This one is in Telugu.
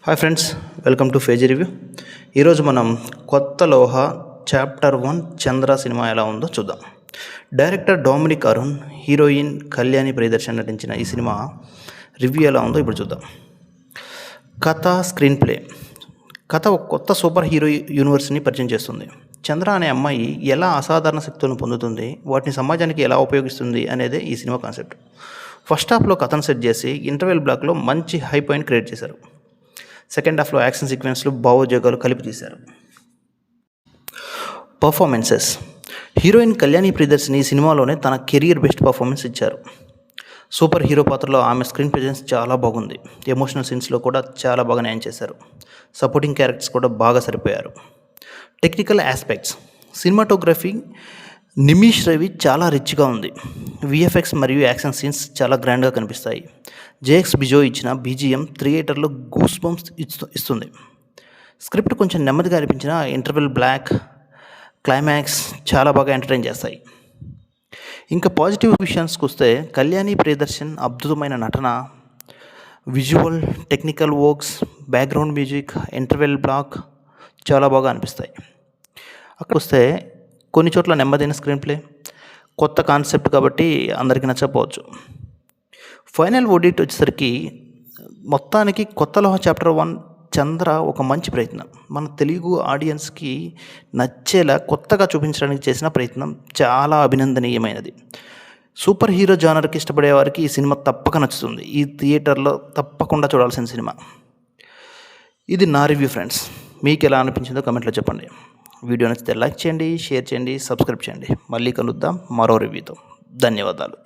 Hi friends, welcome to ఫేజీ review. ఈరోజు మనం కొత్త లోహ చాప్టర్ 1 చంద్ర సినిమా ఎలా ఉందో చూద్దాం. Director Dominic Arun, heroine Kalyani Priyadarshan నటించిన ఈ సినిమా రివ్యూ ఎలా ఉందో ఇప్పుడు చూద్దాం. కథ, స్క్రీన్ ప్లే. కథ ఒక కొత్త సూపర్ హీరో యూనివర్స్ని పరిచయం చేస్తుంది. చంద్ర అనే అమ్మాయి ఎలా అసాధారణ శక్తులను పొందుతుంది, వాటిని సమాజానికి ఎలా ఉపయోగిస్తుంది అనేదే ఈ సినిమా కాన్సెప్ట్. ఫస్ట్ హాఫ్లో కథను సెట్ చేసి ఇంటర్వెల్ బ్లాక్లో మంచి హై పాయింట్ క్రియేట్ చేశారు. సెకండ్ హాఫ్లో యాక్షన్ సీక్వెన్స్లు, భావోద్వేగాలు కలిపి తీశారు. పర్ఫార్మెన్సెస్. హీరోయిన్ కళ్యాణి ప్రియదర్శిని ఈ సినిమాలోనే తన కెరియర్ బెస్ట్ పర్ఫార్మెన్స్ ఇచ్చారు. సూపర్ హీరో పాత్రలో ఆమె స్క్రీన్ ప్రెజెన్స్ చాలా బాగుంది. ఎమోషనల్ సీన్స్లో కూడా చాలా బాగా న్యాయం చేశారు. సపోర్టింగ్ క్యారెక్టర్స్ కూడా బాగా సరిపోయారు. Technical aspects. Cinematography Nimish Ravi చాలా రిచ్గా ఉంది. విఎఫ్ఎక్స్ మరియు యాక్షన్ సీన్స్ చాలా గ్రాండ్గా కనిపిస్తాయి. జేఎక్స్ బిజో ఇచ్చిన బీజిఎం థియేటర్లో గూస్ బంప్స్ ఇస్తుంది. స్క్రిప్ట్ కొంచెం నెమ్మదిగా అనిపించిన ఇంటర్వెల్ బ్లాక్, క్లైమాక్స్ చాలా బాగా ఎంటర్టైన్ చేస్తాయి. ఇంకా పాజిటివ్ విషయానికి వస్తే కళ్యాణి ప్రియదర్శన్ అద్భుతమైన నటన, visual, technical works, background music, interval block చాలా బాగా అనిపిస్తాయి. అక్కడ వస్తే కొన్ని చోట్ల నెమ్మదైన స్క్రీన్ ప్లే, కొత్త కాన్సెప్ట్ కాబట్టి అందరికీ నచ్చకపోవచ్చు. ఫైనల్ ఓడిట్ వచ్చేసరికి మొత్తానికి కొత్త లోహ చాప్టర్ 1 చంద్ర ఒక మంచి ప్రయత్నం. మన తెలుగు ఆడియన్స్కి నచ్చేలా కొత్తగా చూపించడానికి చేసిన ప్రయత్నం చాలా అభినందనీయమైనది. సూపర్ హీరో జానర్కి ఇష్టపడే వారికి ఈ సినిమా తప్పక నచ్చుతుంది. ఈ థియేటర్లో తప్పకుండా చూడాల్సిన సినిమా. ఇది నా రివ్యూ ఫ్రెండ్స్. మీకు ఎలా అనిపించిందో కమెంట్లో చెప్పండి. వీడియో నచ్చితే లైక్ చేయండి, షేర్ చేయండి, సబ్స్క్రైబ్ చేయండి. మళ్ళీ కలుద్దాం మరో రివ్యూతో. ధన్యవాదాలు.